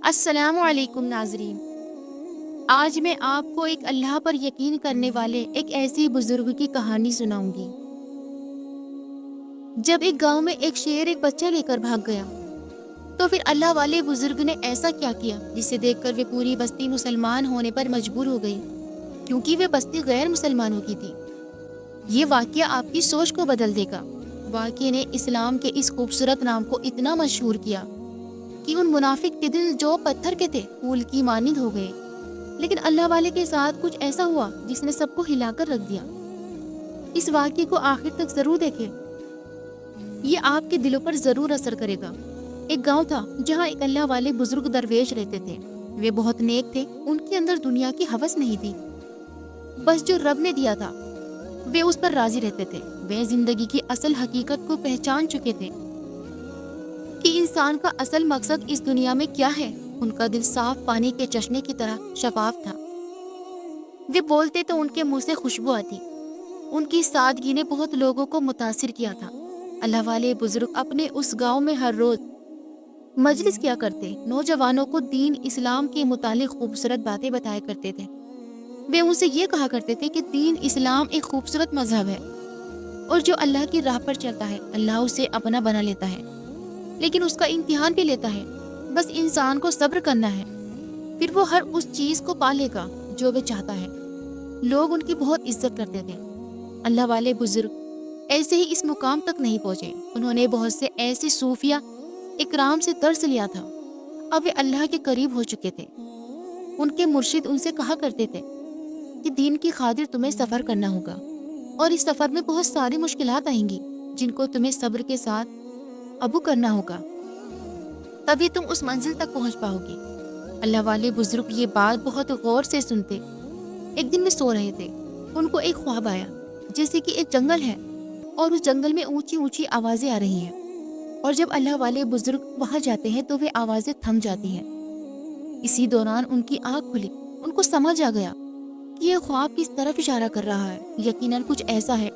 السلام علیکم ناظرین، آج میں آپ کو ایک اللہ پر یقین کرنے والے ایک ایسی بزرگ کی کہانی سناؤں گی۔ جب ایک گاؤں میں ایک شیر ایک بچہ لے کر بھاگ گیا تو پھر اللہ والے بزرگ نے ایسا کیا کیا جسے دیکھ کر وہ پوری بستی مسلمان ہونے پر مجبور ہو گئی، کیونکہ وہ بستی غیر مسلمانوں کی تھی۔ یہ واقعہ آپ کی سوچ کو بدل دے گا۔ واقعے نے اسلام کے اس خوبصورت نام کو اتنا مشہور کیا کہ ان منافق کے دل جو پتھر کے تھے پھول کی مانند ہو گئے۔ لیکن اللہ والے کے ساتھ کچھ ایسا ہوا جس نے سب کو ہلا کر رکھ دیا۔ اس واقعے کو آخر تک ضرور دیکھیں، یہ آپ کے دلوں پر ضرور اثر کرے گا۔ ایک گاؤں تھا جہاں ایک اللہ والے بزرگ درویش رہتے تھے۔ وہ بہت نیک تھے، ان کے اندر دنیا کی ہوس نہیں تھی، بس جو رب نے دیا تھا وہ اس پر راضی رہتے تھے۔ وہ زندگی کی اصل حقیقت کو پہچان چکے تھے کہ انسان کا اصل مقصد اس دنیا میں کیا ہے۔ ان کا دل صاف پانی کے چشمے کی طرح شفاف تھا۔ وہ بولتے تو ان کے منہ سے خوشبو آتی۔ ان کی سادگی نے بہت لوگوں کو متاثر کیا تھا۔ اللہ والے بزرگ اپنے اس گاؤں میں ہر روز مجلس کیا کرتے، نوجوانوں کو دین اسلام کے متعلق خوبصورت باتیں بتایا کرتے تھے۔ وہ ان سے یہ کہا کرتے تھے کہ دین اسلام ایک خوبصورت مذہب ہے اور جو اللہ کی راہ پر چلتا ہے اللہ اسے اپنا بنا لیتا ہے، لیکن اس کا امتحان بھی لیتا ہے۔ بس انسان کو صبر کرنا ہے، پھر وہ ہر اس چیز کو پا لے گا جو وہ چاہتا ہے۔ لوگ ان کی بہت عزت کرتے تھے۔ اللہ والے بزرگ ایسے ہی اس مقام تک نہیں پہنچے، انہوں نے بہت سے ایسے صوفیہ اکرام سے درس لیا تھا۔ اب وہ اللہ کے قریب ہو چکے تھے۔ ان کے مرشد ان سے کہا کرتے تھے کہ دین کی خاطر تمہیں سفر کرنا ہوگا، اور اس سفر میں بہت ساری مشکلات آئیں گی جن کو تمہیں صبر کے ساتھ عبور کرنا ہوگا، تبھی تم اس منزل تک پہنچ پاؤ گے۔ اللہ والے بزرگ یہ بات بہت غور سے سنتے۔ ایک دن میں سو رہے تھے، ان کو ایک خواب آیا جیسے کہ ایک جنگل ہے اور اس جنگل میں اونچی اونچی آوازیں آ رہی ہیں، اور جب اللہ والے بزرگ وہاں جاتے ہیں تو وہ آوازیں تھم جاتی ہیں۔ اسی دوران ان کی آنکھ کھلی، ان کو سمجھ آ گیا کہ یہ خواب کس طرف اشارہ کر رہا ہے۔ یقیناً کچھ ایسا ہے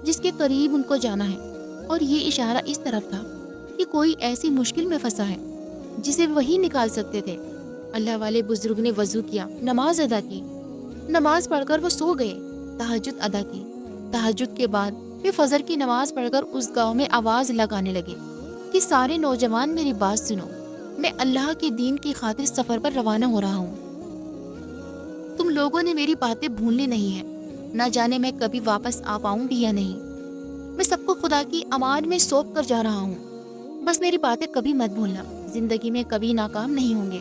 جس کے قریب ان کو جانا ہے، اور یہ اشارہ اس طرف تھا کہ کوئی ایسی مشکل میں پھنسا ہے جسے وہی نکال سکتے تھے۔ اللہ والے بزرگ نے وضو کیا، نماز ادا کی، نماز پڑھ کر وہ سو گئے، تہجد ادا کی۔ تہجد کے بعد وہ فجر کی نماز پڑھ کر اس گاؤں میں آواز لگانے لگے کہ سارے نوجوان میری بات سنو، میں اللہ کے دین کی خاطر سفر پر روانہ ہو رہا ہوں۔ تم لوگوں نے میری باتیں بھولنی نہیں ہیں، نہ جانے میں کبھی واپس آ پاؤں بھی یا نہیں۔ میں سب کو خدا کی امان میں سونپ کر جا رہا ہوں، بس میری باتیں کبھی مت بھولنا، زندگی میں کبھی ناکام نہیں ہوں گے۔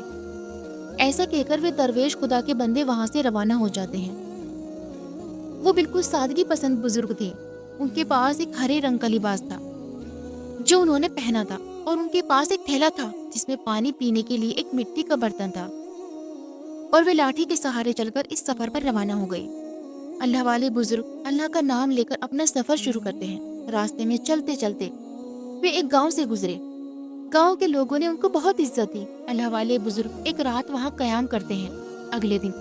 ایسا کہہ کر وہ درویش خدا کے بندے وہاں سے روانہ ہو جاتے ہیں۔ وہ بالکل سادگی پسند بزرگ تھے۔ ان کے پاس ایک ہرے رنگ کا لباس تھا جو انہوں نے پہنا تھا، اور ان کے پاس ایک تھیلا تھا جس میں پانی پینے کے لیے ایک مٹی کا برتن تھا، اور وہ لاٹھی کے سہارے چل کر اس سفر پر روانہ ہو گئے۔ اللہ والے بزرگ اللہ کا نام لے کر اپنا سفر شروع کرتے ہیں۔ راستے میں چلتے چلتے وہ ایک گاؤں سے گزرے۔ گاؤں کے لوگوں نے ان کو بہت عزت دی۔ اللہ والے بزرگ ایک رات وہاں قیام کرتے ہیں۔ اگلے دن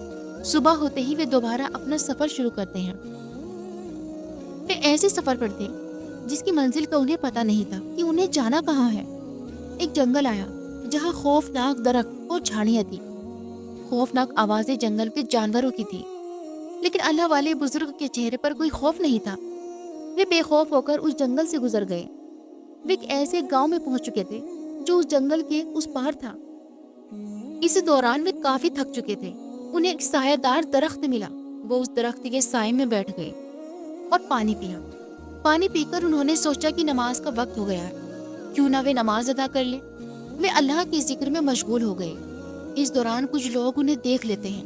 صبح ہوتے ہی وہ دوبارہ اپنا سفر شروع کرتے ہیں۔ وہ ایسے سفر پر تھے جس کی منزل کا انہیں پتہ نہیں تھا کہ انہیں جانا کہاں ہے۔ ایک جنگل آیا جہاں خوفناک درخت اور جھاڑیاں تھی۔ خوفناک آوازیں جنگل کے جانوروں کی تھی، لیکن اللہ والے بزرگ کے چہرے پر کوئی خوف نہیں تھا۔ وہ بے خوف ہو کر اس جنگل سے گزر گئے۔ وہ ایک ایسے گاؤں میں پہنچ چکے تھے جو اس جنگل کے اس پار تھا۔ اس دوران وہ کافی تھک چکے تھے۔ انہیں ایک سایہ دار درخت ملا۔ وہ اس درخت کے سائے میں بیٹھ گئے اور پانی پیا۔ پانی پی کر انہوں نے سوچا کہ نماز کا وقت ہو گیا ہے، کیوں نہ وہ نماز ادا کر لے۔ وہ اللہ کے ذکر میں مشغول ہو گئے۔ اس دوران کچھ لوگ انہیں دیکھ لیتے ہیں۔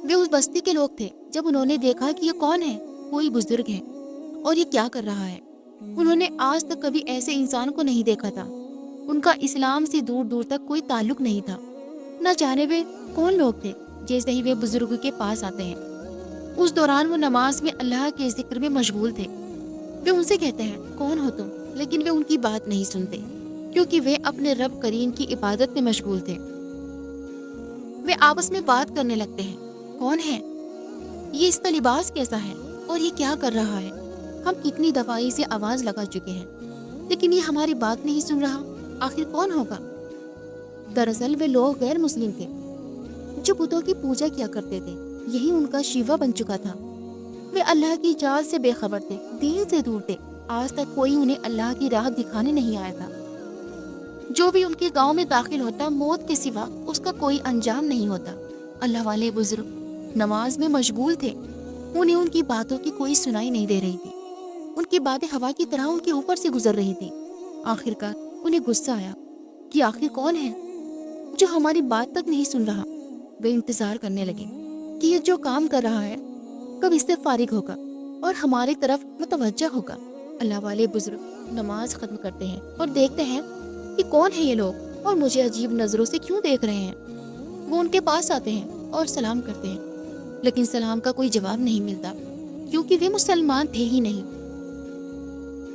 وہ اس بستی کے لوگ تھے۔ جب انہوں نے دیکھا کہ یہ کون ہے، کوئی بزرگ ہے اور یہ کیا کر رہا ہے، انہوں نے آج تک کبھی ایسے انسان کو نہیں دیکھا تھا۔ ان کا اسلام سے دور دور تک کوئی تعلق نہیں تھا، نہ جانے وہ کون لوگ تھے۔ جیسے ہی وہ بزرگ کے پاس آتے ہیں، اس دوران وہ نماز میں اللہ کے ذکر میں مشغول تھے۔ وہ ان سے کہتے ہیں کون ہو تم، لیکن وہ ان کی بات نہیں سنتے کیونکہ وہ اپنے رب کریم کی عبادت میں مشغول تھے۔ وہ آپس میں بات کرنے لگتے ہیں، کون ہے یہ، اس کا لباس کیسا ہے اور یہ کیا کر رہا ہے، ہم کتنی دفعہ اسے آواز لگا چکے ہیں لیکن یہ ہماری بات نہیں سن رہا، آخر کون ہوگا۔ دراصل وہ لوگ غیر مسلم تھے جو بتوں کی پوجا کیا کرتے تھے، یہی ان کا شیوا بن چکا تھا۔ وہ اللہ کی اجازت سے بے خبر تھے، دین سے دور تھے، آج تک کوئی انہیں اللہ کی راہ دکھانے نہیں آیا تھا۔ جو بھی ان کے گاؤں میں داخل ہوتا موت کے سوا اس کا کوئی انجام نہیں ہوتا۔ اللہ والے بزرگ نماز میں مشغول تھے، انہیں ان کی باتوں کی کوئی سنائی نہیں دے رہی تھی، ان کی باتیں ہوا کی طرح ان کے اوپر سے گزر رہی تھی۔ آخرکار انہیں غصہ آیا کہ آخر کون ہے جو ہماری بات تک نہیں سن رہا۔ وہ انتظار کرنے لگے کہ یہ جو کام کر رہا ہے کب اس سے فارغ ہوگا اور ہماری طرف متوجہ ہوگا۔ اللہ والے بزرگ نماز ختم کرتے ہیں اور دیکھتے ہیں کہ کون ہے یہ لوگ اور مجھے عجیب نظروں سے کیوں دیکھ رہے ہیں۔ وہ ان کے پاس آتے ہیں اور سلام کرتے ہیں، لیکن سلام کا کوئی جواب نہیں ملتا کیونکہ وہ مسلمان تھے ہی نہیں،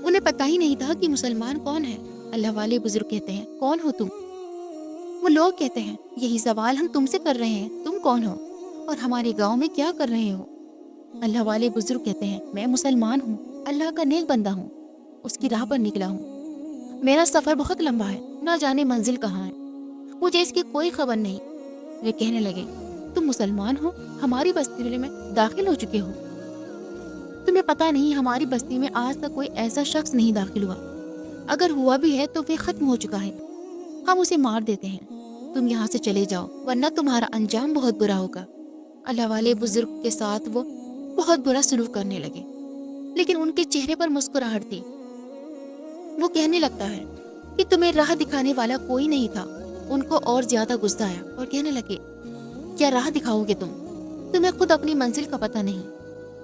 انہیں پتہ ہی نہیں تھا کہ مسلمان کون ہے۔ اللہ والے بزرگ کہتے ہیں کون ہو تم؟ وہ لوگ کہتے ہیں یہی سوال ہم تم سے کر رہے ہیں، تم کون ہو اور ہمارے گاؤں میں کیا کر رہے ہو؟ اللہ والے بزرگ کہتے ہیں میں مسلمان ہوں، اللہ کا نیک بندہ ہوں، اس کی راہ پر نکلا ہوں۔ میرا سفر بہت لمبا ہے، نہ جانے منزل کہاں ہے، مجھے اس کی کوئی خبر نہیں۔ وہ کہنے لگے تم مسلمان ہو، ہماری بستی میں داخل ہو چکے ہو، تمہیں پتہ نہیں ہماری بستی میں آج تک کوئی ایسا شخص نہیں داخل ہوا، اگر ہوا بھی ہے تو وہ ختم ہو چکا ہے، ہم اسے مار دیتے ہیں، تم یہاں سے چلے جاؤ ورنہ تمہارا انجام بہت برا ہوگا۔ اللہ والے بزرگ کے ساتھ وہ بہت برا سلوک کرنے لگے، لیکن ان کے چہرے پر مسکراہٹ تھی۔ وہ کہنے لگتا ہے کہ تمہیں راہ دکھانے والا کوئی نہیں تھا۔ ان کو اور زیادہ غصہ آیا اور کہنے لگے کیا راہ دکھاؤ گے تمہیں خود اپنی منزل کا پتہ نہیں،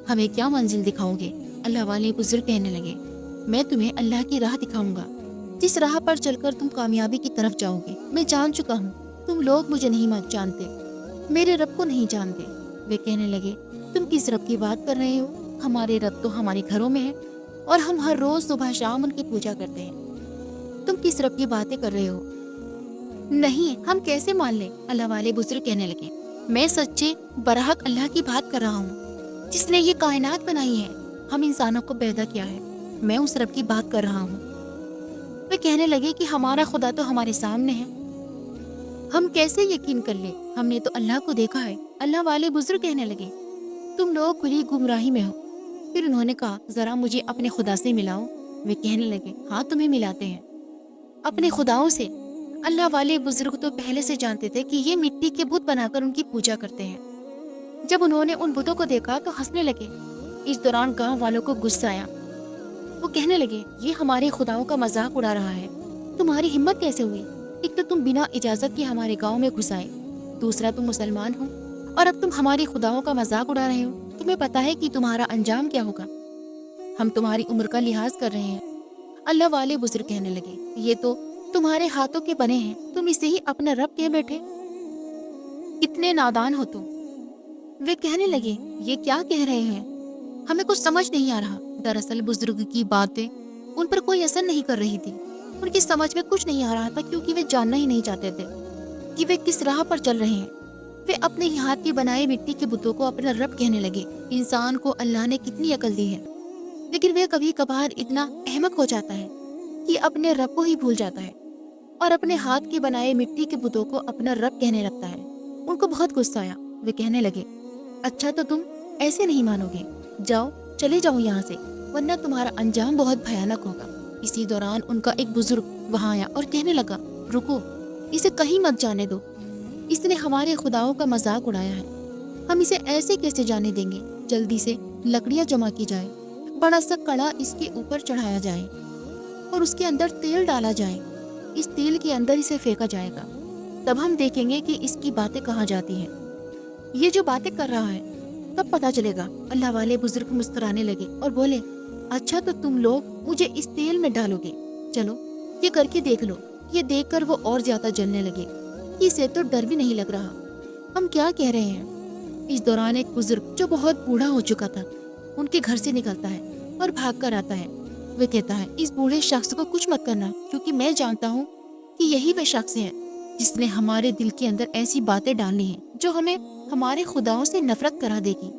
ہمیں کیا منزل دکھاؤ گے؟ اللہ والے بزرگ کہنے لگے میں تمہیں اللہ کی راہ دکھاؤں گا، جس راہ پر چل کر تم کامیابی کی طرف جاؤ گے۔ میں جان چکا ہوں تم لوگ مجھے نہیں جانتے، میرے رب کو نہیں جانتے۔ وہ کہنے لگے تم کس رب کی بات کر رہے ہو؟ ہمارے رب تو ہمارے گھروں میں ہے اور ہم ہر روز صبح شام ان کی پوجا کرتے ہیں، تم کس رب کی باتیں کر رہے ہو؟ نہیں، ہم کیسے مان لیں؟ اللہ والے بزرگ کہنے لگے میں سچے برحق اللہ کی بات کر رہا ہوں جس نے یہ کائنات بنائی ہے، ہم انسانوں کو پیدا کیا ہے، میں اس رب کی بات کر رہا ہوں۔ وہ کہنے لگے کہ ہمارا خدا تو ہمارے سامنے ہے، ہم کیسے یقین کر لیں؟ ہم نے تو اللہ کو دیکھا ہے۔ اللہ والے بزرگ کہنے لگے تم لوگ کھلی گمراہی میں ہو۔ پھر انہوں نے کہا ذرا مجھے اپنے خدا سے ملاؤ۔ وہ کہنے لگے ہاں تمہیں ملاتے ہیں اپنے خداؤں سے۔ اللہ والے بزرگ تو پہلے سے جانتے تھے کہ یہ مٹی کے بت بنا کر ان کی پوجا کرتے ہیں۔ جب انہوں نے ان بتوں کو دیکھا تو ہنسنے لگے۔ اس دوران گاؤں والوں کو غصہ آیا، وہ کہنے لگے یہ ہمارے خداؤں کا مذاق اڑا رہا ہے، تمہاری ہمت کیسے ہوئی؟ ایک تو تم بنا اجازت کے ہمارے گاؤں میں گھس آئے، دوسرا تم مسلمان ہو اور اب تم ہمارے خداؤں کا مذاق اڑا رہے ہو، تمہیں پتا ہے کہ تمہارا انجام کیا ہوگا، ہم تمہاری عمر کا لحاظ کر رہے ہیں۔ اللہ والے بزرگ کہنے لگے یہ تو تمہارے ہاتھوں کے بنے ہیں، تم اسے ہی اپنا رب کہہ بیٹھے، کتنے نادان ہو تم۔ وہ کہنے لگے یہ کیا کہہ رہے ہیں، ہمیں کچھ سمجھ نہیں آ رہا۔ دراصل بزرگ کی باتیں ان پر کوئی اثر نہیں کر رہی تھی، ان کی سمجھ میں کچھ نہیں آ رہا تھا کیونکہ وہ جاننا ہی نہیں چاہتے تھے کہ وہ کس راہ پر چل رہے ہیں۔ وہ اپنے ہاتھ کے بنائے مٹی کے بتوں کو اپنا رب کہنے لگے۔ انسان کو اللہ نے کتنی عقل دی ہے، لیکن وہ کبھی کبھار اتنا احمق ہو جاتا ہے کہ اپنے رب کو ہی بھول جاتا ہے اور اپنے ہاتھ کے بنائے مٹی کے بتوں کو اپنا رب کہنے لگتا ہے۔ ان کو بہت غصہ آیا، وہ کہنے لگے اچھا تو تم ایسے نہیں مانو گے، جاؤ چلے جاؤ یہاں سے ورنہ تمہارا انجام بہت بھیانک ہوگا۔ اسی دوران ان کا ایک بزرگ وہاں آیا اور کہنے لگا رکو، اسے کہیں مت جانے دو، اس نے ہمارے خداؤں کا مذاق اڑایا ہے، ہم اسے ایسے کیسے جانے دیں گے؟ جلدی سے لکڑیاں جمع کی جائے، بڑا سا کڑا اس کے اوپر چڑھایا جائے اور اس کے اندر تیل ڈالا جائے، اس تیل کے اندر اسے پھینکا جائے گا، تب ہم دیکھیں گے کہ اس کی باتیں کہاں جاتی ہیں، یہ جو باتیں کر رہا ہے تب پتہ چلے گا۔ اللہ والے بزرگ مسکرانے لگے اور بولے اچھا تو تم لوگ مجھے اس تیل میں ڈالو گے، چلو یہ کر کے دیکھ لو۔ یہ دیکھ کر وہ اور زیادہ جلنے لگے، اسے تو ڈر بھی نہیں لگ رہا، ہم کیا کہہ رہے ہیں؟ اس دوران ایک بزرگ جو بہت بوڑھا ہو چکا تھا ان کے گھر سے نکلتا ہے اور بھاگ کر آتا ہے۔ وہ کہتا ہے اس بوڑھے شخص کو کچھ مت کرنا کیونکہ میں جانتا ہوں کہ یہی وہ شخص ہے جس نے ہمارے دل کے اندر ایسی باتیں ڈالنی ہیں جو ہمیں ہمارے خداؤں سے نفرت کرا دے گی،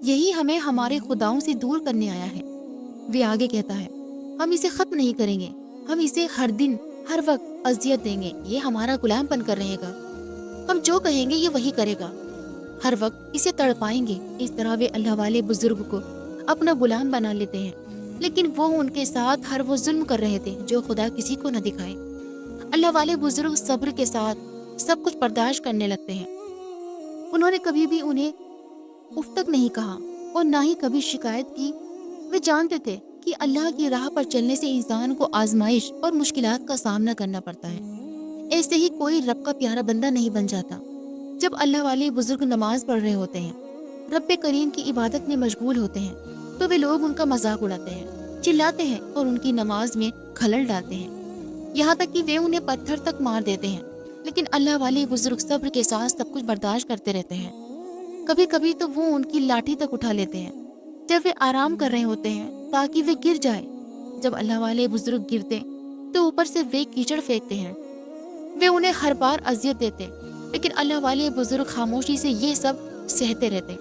یہی ہمیں ہمارے خداؤں سے دور کرنے آیا ہے۔ وہ آگے کہتا ہے ہم اسے ختم نہیں کریں گے، ہم اسے ہر دن ہر وقت اذیت دیں گے، یہ ہمارا غلام بن کر رہے گا، ہم جو کہیں گے یہ وہی کرے گا، ہر وقت اسے تڑپائیں گے۔ اس طرح وہ اللہ والے بزرگ کو اپنا غلام بنا لیتے ہیں، لیکن وہ ان کے ساتھ ہر وہ ظلم کر رہے تھے جو خدا کسی کو نہ دکھائے۔ اللہ والے بزرگ صبر کے ساتھ سب کچھ برداشت کرنے لگتے ہیں۔ انہوں نے کبھی بھی انہیں اف تک نہیں کہا اور نہ ہی کبھی شکایت کی۔ وہ جانتے تھے کہ اللہ کی راہ پر چلنے سے انسان کو آزمائش اور مشکلات کا سامنا کرنا پڑتا ہے، ایسے ہی کوئی رب کا پیارا بندہ نہیں بن جاتا۔ جب اللہ والے بزرگ نماز پڑھ رہے ہوتے ہیں، رب کریم کی عبادت میں مشغول ہوتے ہیں، تو وہ لوگ ان کا مذاق اڑاتے ہیں، چلاتے ہیں اور ان کی نماز میں خلل ڈالتے ہیں، یہاں تک کہ وہ انہیں پتھر تک مار دیتے ہیں۔ لیکن اللہ والے بزرگ صبر کے ساتھ سب کچھ برداشت کرتے رہتے ہیں۔ کبھی کبھی تو وہ ان کی لاٹھی تک اٹھا لیتے ہیں جب وہ آرام کر رہے ہوتے ہیں تاکہ وہ گر جائے۔ جب اللہ والے بزرگ گرتے تو اوپر سے وہ کیچڑ پھینکتے ہیں، وہ انہیں ہر بار اذیت دیتے، لیکن اللہ والے بزرگ خاموشی سے یہ سب سہتے رہتے۔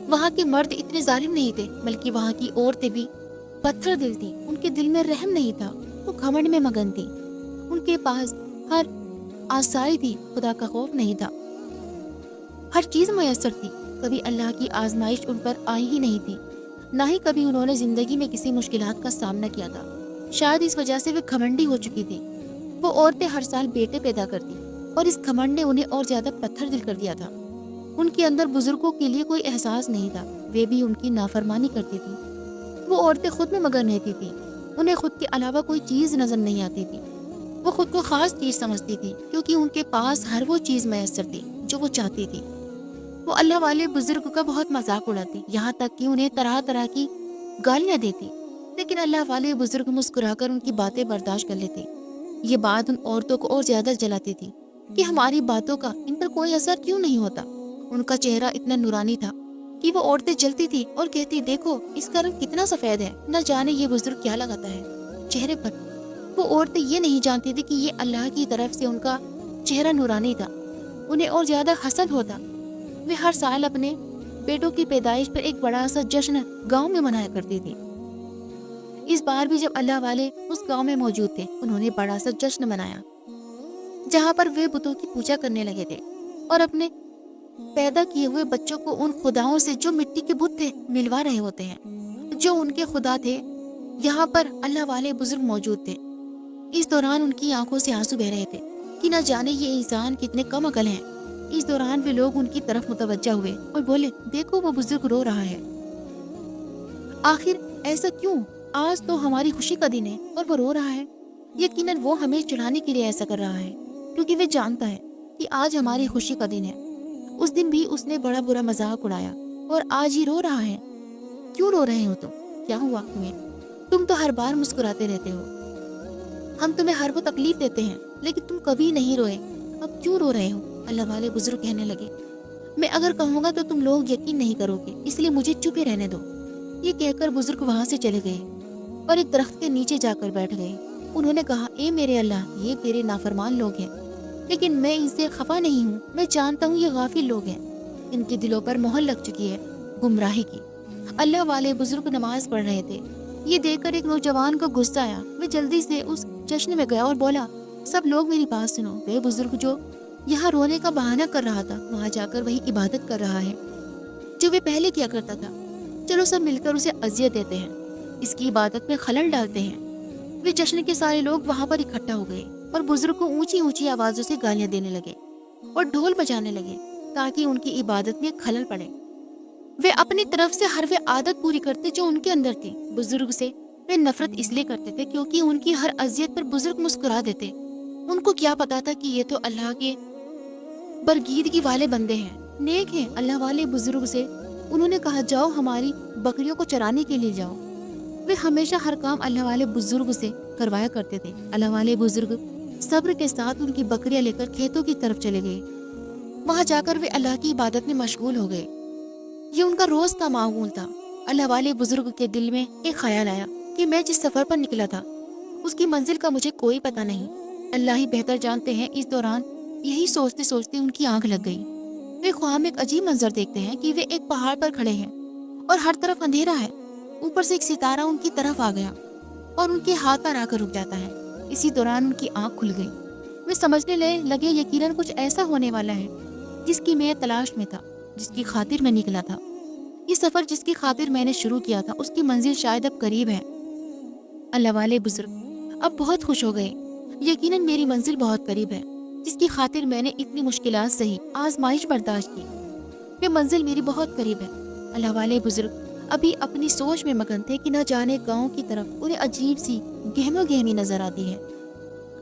وہاں کے مرد اتنے ظالم نہیں تھے، بلکہ وہاں کی عورتیں بھی پتھر دل تھی، ان کے دل میں رحم نہیں تھا، وہ گھمنڈ میں مگن تھی، ان کے پاس ہر آسائی تھی، خدا کا خوف نہیں تھا، ہر چیز میسر تھی، کبھی اللہ کی آزمائش ان پر آئی ہی نہیں تھی، نہ ہی کبھی انہوں نے زندگی میں کسی مشکلات کا سامنا کیا تھا۔ شاید اس وجہ سے وہ گھمنڈی ہو چکی تھی۔ وہ عورتیں ہر سال بیٹے پیدا کرتی اور اس گھمنڈ نے انہیں اور زیادہ پتھر دل کر دیا تھا۔ ان کے اندر بزرگوں کے لیے کوئی احساس نہیں تھا، وہ بھی ان کی نافرمانی کرتی تھی۔ وہ عورتیں خود میں مگن رہتی تھی، انہیں خود کے علاوہ کوئی چیز نظر نہیں آتی تھی۔ وہ خود کو خاص چیز سمجھتی تھی کیونکہ ان کے پاس ہر وہ چیز میسر تھی جو وہ چاہتی تھی۔ وہ اللہ والے بزرگ کا بہت مذاق اڑاتی، یہاں تک کہ انہیں طرح طرح کی گالیاں دیتی، لیکن اللہ والے بزرگ مسکرا کر ان کی باتیں برداشت کر لیتے۔ یہ بات ان عورتوں کو اور زیادہ جلاتی تھی کہ ہماری باتوں کا ان پر کوئی اثر کیوں نہیں ہوتا۔ ان کا چہرہ اتنا نورانی تھا کہ وہ عورتیں جلتی تھی اور کہتی، دیکھو اس کا رنگ کتنا سفید ہے، نہ جانے یہ بزرگ کیا لگاتا ہے چہرے پر۔ وہ عورتیں یہ نہیں جانتی تھی کہ یہ اللہ کی طرف سے ان کا چہرہ نورانی تھا۔ انہیں اور زیادہ حسد ہوتا۔ وہ ہر سال اپنے بیٹوں کی پیدائش پر ایک بڑا سا جشن گاؤں میں منایا کرتی تھی۔ اس بار بھی جب اللہ والے اس گاؤں میں موجود تھے، انہوں نے بڑا سا جشن منایا جہاں پر وہ بتوں کی پوجا کرنے لگے تھے اور اپنے پیدا کیے ہوئے بچوں کو ان خداؤں سے جو مٹی کے بت تھے ملوا رہے ہوتے ہیں جو ان کے خدا تھے۔ یہاں پر اللہ والے بزرگ موجود تھے۔ اس دوران ان کی آنکھوں سے آنسو بہ رہے تھے کہ نہ جانے یہ انسان کتنے کم عقل ہیں۔ اس دوران وہ لوگ ان کی طرف متوجہ ہوئے اور بولے، دیکھو وہ بزرگ رو رہا ہے، آخر ایسا کیوں؟ آج تو ہماری خوشی کا دن ہے اور وہ رو رہا ہے۔ یقیناً وہ ہمیں چڑھانے کے لیے ایسا کر رہا ہے کیونکہ وہ جانتا ہے کہ آج ہماری خوشی کا دن ہے۔ اس دن بھی اس نے بڑا برا مذاق اڑایا اور آج ہی رو رہا ہے۔ کیوں رو رہے ہو تم؟ کیا ہوا تمہیں؟ تم تو ہر بار مسکراتے رہتے ہو، ہم تمہیں ہر وہ تکلیف دیتے ہیں لیکن تم کبھی نہیں روئے، اب کیوں رو رہے ہو؟ اللہ والے بزرگ کہنے لگے، میں اگر کہوں گا تو تم لوگ یقین نہیں کرو گے، اس لیے مجھے چپ ہی رہنے دو۔ یہ کہہ کر بزرگ وہاں سے چلے گئے اور ایک درخت کے نیچے جا کر بیٹھ گئے۔ انہوں نے کہا، اے میرے اللہ، یہ تیرے نافرمان لوگ ہیں لیکن میں ان سے خفا نہیں ہوں، میں جانتا ہوں یہ غافل لوگ ہیں، ان کے دلوں پر مہر لگ چکی ہے گمراہی کی۔ اللہ والے بزرگ نماز پڑھ رہے تھے، یہ دیکھ کر ایک نوجوان کو غصہ آیا۔ وہ جلدی سے اس جشن میں گیا اور بولا، سب لوگ میری بات سنو، وہ بزرگ جو یہاں رونے کا بہانہ کر رہا تھا وہاں جا کر وہی عبادت کر رہا ہے جو وہ پہلے کیا کرتا تھا۔ چلو سب مل کر اسے اذیت دیتے ہیں، اس کی عبادت میں خلل ڈالتے ہیں۔ وہ جشن کے سارے لوگ وہاں پر اکٹھا ہو گئے اور بزرگ کو اونچی اونچی آوازوں سے گالیاں دینے لگے اور ڈھول بجانے لگے تاکہ ان کی عبادت میں خلل پڑے۔ وہ اپنی طرف سے ہر وہ عادت پوری کرتے جو ان کے اندر تھی۔ بزرگ سے وہ نفرت اس لیے کرتے تھے کیونکہ ان کی ہر اذیت پر بزرگ مسکرا دیتے۔ ان کو کیا پتا تھا کہ یہ تو اللہ کے برگیدگی والے بندے ہیں، نیک ہیں۔ اللہ والے بزرگ سے انہوں نے کہا، جاؤ ہماری بکریوں کو چرانے کے لیے جاؤ۔ وہ ہمیشہ ہر کام اللہ والے بزرگ سے کروایا کرتے تھے۔ اللہ والے بزرگ صبر کے ساتھ ان کی بکریاں لے کر کھیتوں کی طرف چلے گئے۔ وہاں جا کر وہ اللہ کی عبادت میں مشغول ہو گئے۔ یہ ان کا روز کا معمول تھا۔ اللہ والے بزرگ کے دل میں ایک خیال آیا کہ میں جس سفر پر نکلا تھا اس کی منزل کا مجھے کوئی پتہ نہیں، اللہ ہی بہتر جانتے ہیں۔ اس دوران یہی سوچتے سوچتے ان کی آنکھ لگ گئی۔ وہ خواب میں ایک عجیب منظر دیکھتے ہیں کہ وہ ایک پہاڑ پر کھڑے ہیں اور ہر طرف اندھیرا ہے۔ اوپر سے ایک ستارہ ان کی طرف آ گیا اور ان کے ہاتھ پر آ کر رک جاتا ہے۔ اسی دوران ان کی آنکھ کھل گئی۔ وہ سمجھنے لگے یقیناً کچھ ایسا ہونے والا ہے جس کی میں تلاش میں تھا، جس کی خاطر میں نکلا تھا۔ یہ سفر جس کی خاطر میں نے شروع کیا تھا، اس کی منزل شاید اب قریب ہے۔ اللہ والے بزرگ اب بہت خوش ہو گئے۔ یقیناً میری منزل بہت قریب ہے، جس کی خاطر میں نے اتنی مشکلات سہی، آزمائش برداشت کی۔ وہ منزل میری بہت قریب ہے۔ اللہ والے بزرگ ابھی اپنی سوچ میں مگن تھے کہ نہ جانے گاؤں کی طرف انہیں عجیب سی گہم و گہمی نظر آتی ہے۔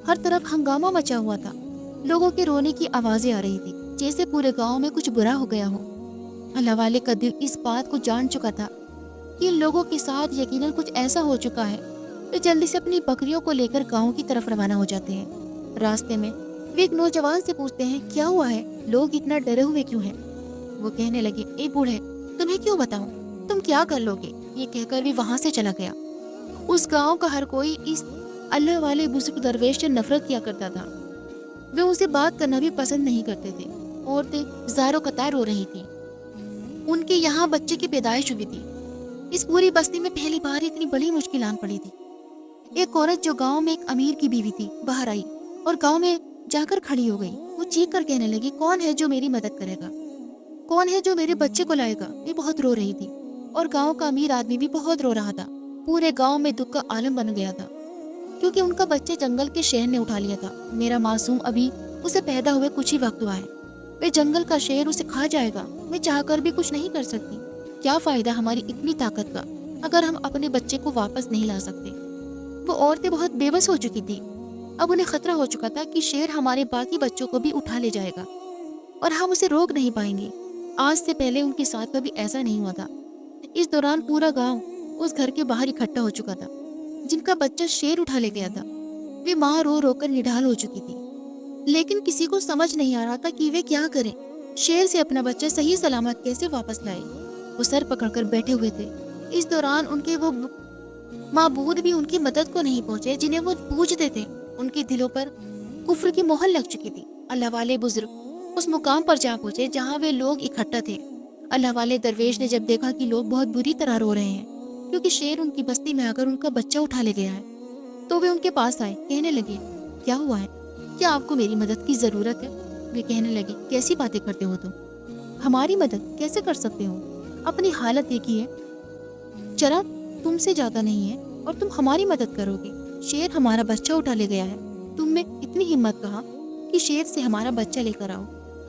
ہر طرف ہنگامہ مچا ہوا تھا، لوگوں کے رونے کی آوازیں آ رہی تھی، جیسے پورے گاؤں میں کچھ برا ہو گیا ہو۔ اللہ والے کا دل اس بات کو جان چکا تھا کہ ان لوگوں کے ساتھ یقیناً کچھ ایسا ہو چکا ہے۔ وہ جلدی سے اپنی بکریوں کو لے کر گاؤں کی طرف روانہ ہو جاتے ہیں۔ راستے میں وہ ایک نوجوان سے پوچھتے ہیں، کیا ہوا ہے؟ لوگ اتنا ڈرے ہوئے کیوں ہیں؟ وہ کہنے لگے، اے بوڑھے، تمہیں کیوں بتاؤں، تم کیا کر لو گے؟ یہ کہہ کر وہ وہاں سے چلا گیا۔ اس گاؤں کا ہر کوئی اس اللہ والے بزرگ درویش سے نفرت کیا کرتا تھا۔ وہ ان سے بات کرنا بھی پسند نہیں کرتے تھے۔ عورتیں زار و قطار رو رہی تھیں، ان کے یہاں بچے کی پیدائش ہوئی تھی۔ اس پوری بستی میں پہلی بار اتنی بڑی مشکلات پڑی تھی۔ ایک عورت جو گاؤں میں ایک امیر کی بیوی تھی باہر آئی اور گاؤں میں جا کر کھڑی ہو گئی۔ وہ چیخ کر کہنے لگی، کون ہے جو میری مدد کرے گا؟ کون ہے جو میرے بچے کو لائے گا؟ یہ بہت رو رہی تھی اور گاؤں کا امیر آدمی بھی بہت رو رہا تھا۔ پورے گاؤں میں دکھ کا عالم بن گیا تھا، کیونکہ ان کا بچہ جنگل کے شیر نے اٹھا لیا تھا۔ میرا معصوم ابھی اسے پیدا ہوئے کچھ ہی وقت ہوا ہے، وہ جنگل کا شیر اسے کھا جائے گا۔ میں چاہ کر بھی کچھ نہیں کر سکتی۔ کیا فائدہ ہماری اتنی طاقت کا اگر ہم اپنے بچے کو واپس نہیں لا سکتے؟ وہ عورتیں بہت بے بس ہو چکی تھی۔ اب انہیں خطرہ ہو چکا تھا کہ شیر ہمارے باقی بچوں کو بھی اٹھا لے جائے گا اور ہم اسے روک نہیں پائیں گے۔ آج سے پہلے ان کے ساتھ کبھی ایسا نہیں ہوا تھا۔ اس دوران پورا گاؤں اس گھر کے باہر اکٹھا ہو چکا تھا جن کا بچہ شیر اٹھا لے گیا تھا۔ وہ ماں رو رو کر نڈھال ہو چکی تھی، لیکن کسی کو سمجھ نہیں آ رہا تھا کہ وہ کیا کریں، شیر سے اپنا بچہ صحیح سلامت کیسے واپس لائے۔ وہ سر پکڑ کر بیٹھے ہوئے تھے۔ اس دوران ان کے وہ معبود بھی ان کی مدد کو نہیں پہنچے جنہیں وہ پوجتے تھے۔ ان کے دلوں پر کفر کی مہر لگ چکی تھی۔ اللہ والے بزرگ اس مقام پر جا پہنچے جہاں وہ لوگ اکٹھا تھے۔ اللہ والے درویش نے جب دیکھا کہ لوگ بہت بری طرح رو رہے ہیں کیونکہ شیر ان کی بستی میں آ کر ان کا بچہ اٹھا لے گیا ہے، تو وہ ان کے پاس آئے، کہنے لگے، کیا ہوا ہے؟ کیا آپ کو میری مدد کی ضرورت ہے؟ وہ کہنے لگے، کیسی باتیں کرتے ہو تم؟ ہماری مدد کیسے کر سکتے ہو؟ اپنی حالت دیکھیے، چرا تم سے زیادہ نہیں ہے اور تم ہماری مدد کرو گے؟ شیر ہمارا بچہ اٹھا لے گیا ہے، تم میں اتنی ہمت کہاں کہ شیر سے ہمارا بچہ لے کر آؤ؟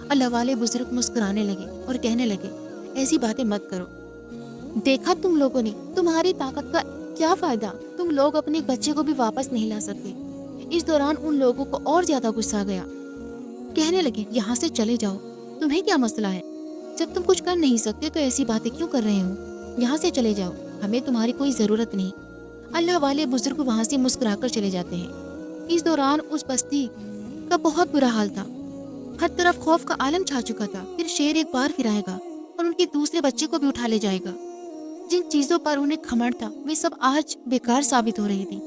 اللہ والے بزرگ مسکرانے لگے اور کہنے لگے، ایسی باتیں مت کرو۔ دیکھا تم لوگوں نے، تمہاری طاقت کا کیا فائدہ؟ تم لوگ اپنے بچے کو بھی واپس نہیں لا سکتے۔ اس دوران ان لوگوں کو اور زیادہ غصہ گیا، کہنے لگے، یہاں سے چلے جاؤ، تمہیں کیا مسئلہ ہے؟ جب تم کچھ کر نہیں سکتے تو ایسی باتیں کیوں کر رہے ہو؟ یہاں سے چلے جاؤ، ہمیں تمہاری کوئی ضرورت نہیں۔ اللہ والے بزرگ وہاں سے مسکرا کر چلے جاتے ہیں۔ اس دوران اس بستی کا بہت برا حال تھا، ہر طرف خوف کا عالم چھا چکا تھا۔ پھر شیر ایک بار پھر آئے گا اور ان کے دوسرے بچے کو بھی اٹھا لے جائے گا۔ جن چیزوں پر انہیں گھمنڈ تھا وہ سب آج بیکار ثابت ہو رہی تھی۔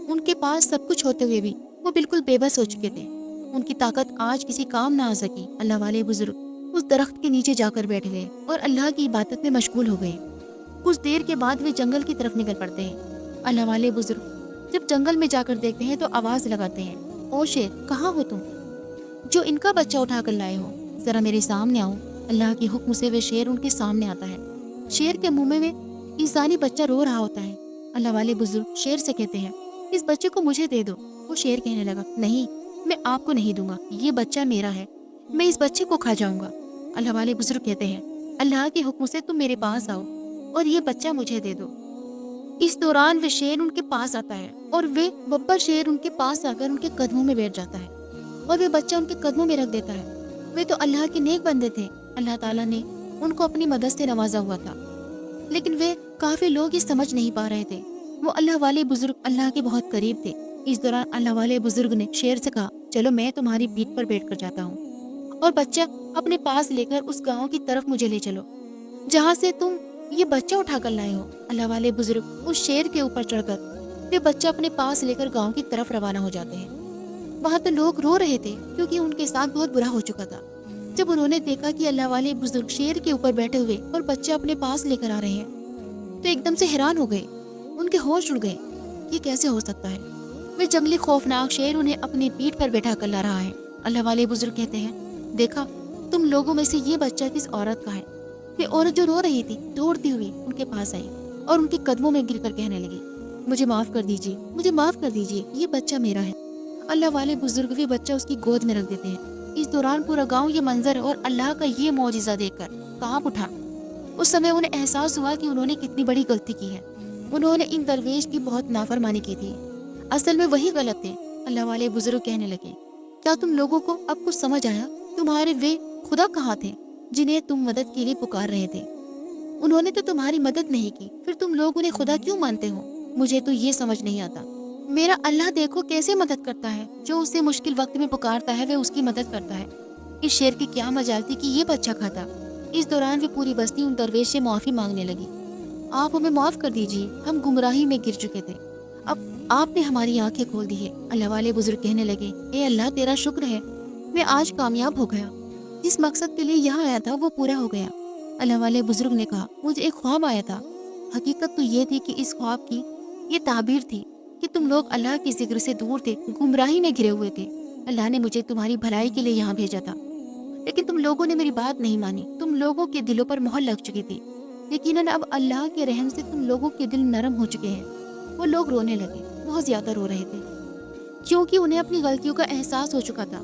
ان کے پاس سب کچھ ہوتے ہوئے بھی وہ بالکل بے بس ہو چکے تھے۔ ان کی طاقت آج کسی کام نہ آ سکی۔ اللہ والے بزرگ اس درخت کے نیچے جا کر بیٹھ گئے اور اللہ کی عبادت میں مشغول ہو گئے۔ کچھ دیر کے بعد وہ جنگل کی طرف نکل پڑتے ہیں۔ اللہ والے بزرگ جب جنگل میں جا کر دیکھتے ہیں تو آواز لگاتے ہیں، او شیر، کہاں ہو تم جو ان کا بچہ اٹھا کر لائے ہو؟ ذرا میرے سامنے آؤ۔ اللہ کے حکم سے وہ شیر ان کے سامنے آتا ہے۔ شیر کے منہ میں انسانی بچہ رو رہا ہوتا ہے۔ اللہ والے بزرگ شیر سے کہتے ہیں، اس بچے کو مجھے دے دو۔ وہ شیر کہنے لگا، نہیں، میں آپ کو نہیں دوں گا، یہ بچہ میرا ہے، میں اس بچے کو کھا جاؤں گا۔ اللہ والے بزرگ کہتے ہیں، اللہ کے حکم سے تم میرے پاس آؤ اور یہ بچہ مجھے دے دو۔ اس دوران وہ شیر ان کے پاس آتا ہے اور وہ ببر شیر ان کے پاس آ کر ان کے قدموں میں بیٹھ جاتا ہے اور وہ بچہ ان کے قدموں میں رکھ دیتا ہے۔ وہ تو اللہ کے نیک بندے تھے، اللہ تعالیٰ نے ان کو اپنی مدد سے نوازا ہوا تھا، لیکن وہ کافی لوگ یہ سمجھ نہیں پا رہے تھے۔ وہ اللہ والے بزرگ اللہ کے بہت قریب تھے۔ اس دوران اللہ والے بزرگ نے شیر سے کہا، چلو میں تمہاری پیٹھ پر بیٹھ کر جاتا ہوں اور بچہ اپنے پاس لے کر اس گاؤں کی طرف مجھے لے چلو جہاں سے تم یہ بچہ اٹھا کر لائے ہو۔ اللہ والے بزرگ اس شیر کے اوپر چڑھ کر وہ بچہ اپنے پاس لے کر گاؤں کی طرف روانہ ہو جاتے ہیں۔ وہاں تو لوگ رو رہے تھے کیونکہ ان کے ساتھ بہت برا ہو چکا تھا۔ جب انہوں نے دیکھا کہ اللہ والے بزرگ شیر کے اوپر بیٹھے ہوئے اور بچہ اپنے پاس لے کر آ رہے ہیں تو ایک دم سے حیران ہو گئے، ان کے ہوش اڑ گئے، یہ کیسے ہو سکتا ہے؟ وہ جنگلی خوفناک شیر انہیں اپنی پیٹھ پر بیٹھا کر لا رہا ہے۔ اللہ والے بزرگ کہتے ہیں، دیکھا تم لوگوں میں سے یہ بچہ کس عورت کا ہے؟ وہ عورت جو رو رہی تھی دوڑتی ہوئی ان کے پاس آئی اور ان کے قدموں میں گر کر کہنے لگی، مجھے معاف کر دیجیے، مجھے معاف کر دیجیے، یہ بچہ میرا ہے۔ اللہ والے بزرگ بھی بچہ اس کی گود میں رکھ دیتے ہیں۔ اس دوران پورا گاؤں یہ منظر اور اللہ کا یہ معجزہ دیکھ کر کانپ اٹھا۔ اس سمے انہیں احساس ہوا کہ انہوں نے کتنی بڑی غلطی کی ہے۔ انہوں نے ان درویش کی بہت نافرمانی کی تھی، اصل میں وہی غلط تھے۔ اللہ والے بزرگ کہنے لگے، کیا تم لوگوں کو اب کچھ سمجھ آیا؟ تمہارے وہ خدا کہاں تھے جنہیں تم مدد کے لیے پکار رہے تھے؟ انہوں نے تو تمہاری مدد نہیں کی، پھر تم لوگ انہیں خدا کیوں مانتے ہو؟ مجھے تو یہ سمجھ نہیں آتا۔ میرا اللہ دیکھو کیسے مدد کرتا ہے، جو اسے مشکل وقت میں پکارتا ہے وہ اس کی مدد کرتا ہے۔ اس شیر کی کیا مجال تھی کہ یہ بچہ کھاتا۔ اس دوران وہ پوری بستی ان درویش سے معافی مانگنے لگی۔ آپ ہمیں معاف کر دیجیے، ہم گمراہی میں گر چکے تھے، اب آپ نے ہماری آنکھیں کھول دی ہے۔ اللہ والے بزرگ کہنے لگے، اے اللہ تیرا شکر ہے، میں آج کامیاب ہو گیا، جس مقصد کے لیے یہاں آیا تھا وہ پورا ہو گیا۔ اللہ والے بزرگ نے کہا، مجھے ایک خواب آیا تھا، حقیقت تو یہ تھی کہ اس خواب کی یہ تعبیر تھی کہ تم لوگ اللہ کی ذکر سے دور تھے، گمراہی میں گھرے ہوئے تھے۔ اللہ نے مجھے تمہاری بھلائی کے لیے یہاں بھیجا تھا، لیکن تم لوگوں نے میری بات نہیں مانی، تم لوگوں کے دلوں پر مہر لگ چکی تھی۔ یقیناً اب اللہ کے رحم سے تم لوگوں کے دل نرم ہو چکے ہیں۔ وہ لوگ رونے لگے، بہت زیادہ رو رہے تھے، کیونکہ انہیں اپنی غلطیوں کا احساس ہو چکا تھا۔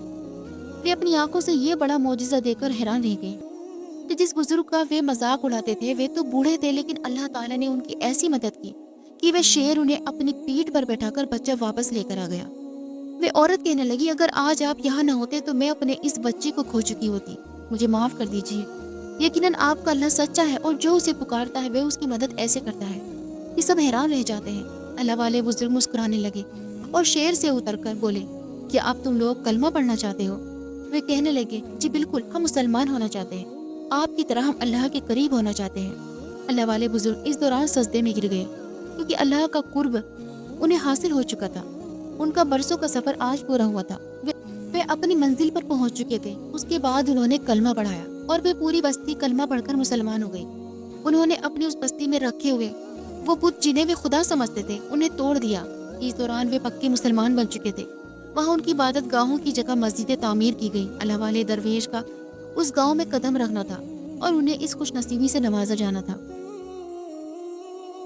وہ اپنی آنکھوں سے یہ بڑا معجزہ دیکھ کر حیران رہ گئے کہ جس بزرگ کا وہ مذاق اڑاتے تھے وہ تو بوڑھے تھے، لیکن اللہ تعالیٰ نے ان کی ایسی مدد کی کہ وہ شیر انہیں اپنی پیٹھ پر بیٹھا کر بچہ واپس لے کر آ گیا۔ وہ عورت کہنے لگی، اگر آج آپ یہاں نہ ہوتے تو میں اپنے اس بچے کو کھو چکی ہوتی، مجھے معاف کر دیجیے۔ یقیناً آپ کا اللہ سچا ہے اور جو اسے پکارتا ہے وہ اس کی مدد ایسے کرتا ہے۔ یہ سب حیران رہ جاتے ہیں۔ اللہ والے بزرگ مسکرانے لگے اور شیر سے اتر کر بولے، کیا اب تم لوگ کلمہ پڑھنا چاہتے ہو؟ وہ کہنے لگے، جی بالکل، ہم مسلمان ہونا چاہتے ہیں، آپ کی طرح ہم اللہ کے قریب ہونا چاہتے ہیں۔ اللہ والے بزرگ اس دوران سجدے میں گر گئے، کیونکہ اللہ کا قرب انہیں حاصل ہو چکا تھا۔ ان کا برسوں کا سفر آج پورا ہوا تھا۔ وہ اپنی منزل پر پہنچ چکے تھے۔ اس کے بعد انہوں نے کلمہ پڑھایا اور وہ پوری بستی کلمہ پڑھ کر مسلمان ہو گئی۔ انہوں نے اپنی اس بستی میں رکھے ہوئے وہ بت جنہیں وہ خدا سمجھتے تھے انہیں توڑ دیا۔ اس دوران وہ پکے مسلمان بن چکے تھے۔ وہاں ان کی عبادت گاہوں کی جگہ مسجدیں تعمیر کی گئی۔ اللہ والے درویش کا اس گاؤں میں قدم رکھنا تھا اور انہیں اس خوش نصیبی سے نوازا جانا تھا،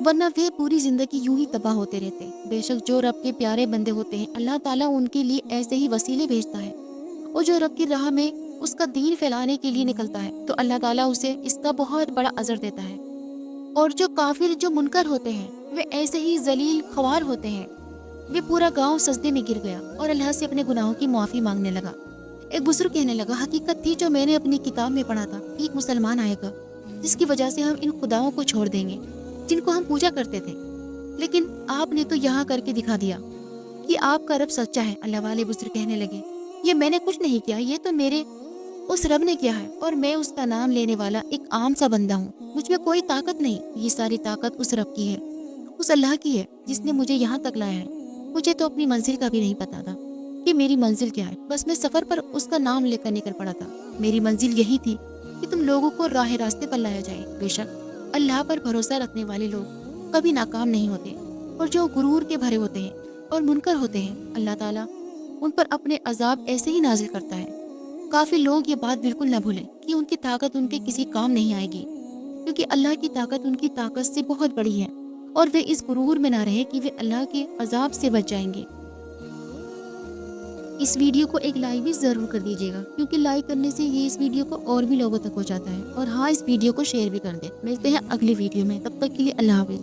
ورنہ وہ پوری زندگی یوں ہی تباہ ہوتے رہتے۔ بے شک جو رب کے پیارے بندے ہوتے ہیں اللہ تعالیٰ ان کے لیے ایسے ہی وسیلے بھیجتا ہے، اور جو رب کی راہ میں اس کا دین پھیلانے کے لیے نکلتا ہے تو اللہ تعالیٰ اسے اس کا بہت بڑا اجر دیتا ہے۔ اور جو کافر، جو منکر ہوتے ہیں، وہ ایسے ہی ذلیل خوار ہوتے ہیں۔ وہ پورا گاؤں سجدے میں گر گیا اور اللہ سے اپنے گناہوں کی معافی مانگنے لگا۔ ایک بزرگ کہنے لگا، حقیقت تھی جو میں نے اپنی کتاب میں پڑھا تھا، ایک مسلمان آئے گا جس کی وجہ سے ہم ان خداؤں کو چھوڑ دیں گے جن کو ہم پوجا کرتے تھے، لیکن آپ نے تو یہاں کر کے دکھا دیا کہ آپ کا رب سچا ہے۔ اللہ والے بزرگ کہنے لگے، یہ میں نے کچھ نہیں کیا، یہ تو میرے اس رب نے کیا ہے، اور میں اس کا نام لینے والا ایک عام سا بندہ ہوں، مجھ میں کوئی طاقت نہیں، یہ ساری طاقت اس رب کی ہے، اس اللہ کی ہے جس نے مجھے یہاں تک لایا ہے۔ مجھے تو اپنی منزل کا بھی نہیں پتا تھا کہ میری منزل کیا ہے، بس میں سفر پر اس کا نام لے کر نکل پڑا تھا۔ میری منزل یہی تھی کہ تم لوگوں کو راہ راستے پر لایا جائے۔ بے شک اللہ پر بھروسہ رکھنے والے لوگ کبھی ناکام نہیں ہوتے، اور جو غرور کے بھرے ہوتے ہیں اور منکر ہوتے ہیں اللہ تعالیٰ ان پر اپنے عذاب ایسے ہی نازل کرتا ہے۔ کافی لوگ یہ بات بالکل نہ بھولیں کہ ان کی طاقت ان کے کسی کام نہیں آئے گی، کیونکہ اللہ کی طاقت ان کی طاقت سے بہت بڑی ہے، اور وہ اس غرور میں نہ رہے کہ وہ اللہ کے عذاب سے بچ جائیں گے۔ اس ویڈیو کو ایک لائک بھی ضرور کر دیجیے گا، کیونکہ لائک کرنے سے یہ اس ویڈیو کو اور بھی لوگوں تک پہنچاتا ہے، اور ہاں اس ویڈیو کو شیئر بھی کر دیں۔ ملتے ہیں اگلی ویڈیو میں، تب تک کے لیے اللہ حافظ۔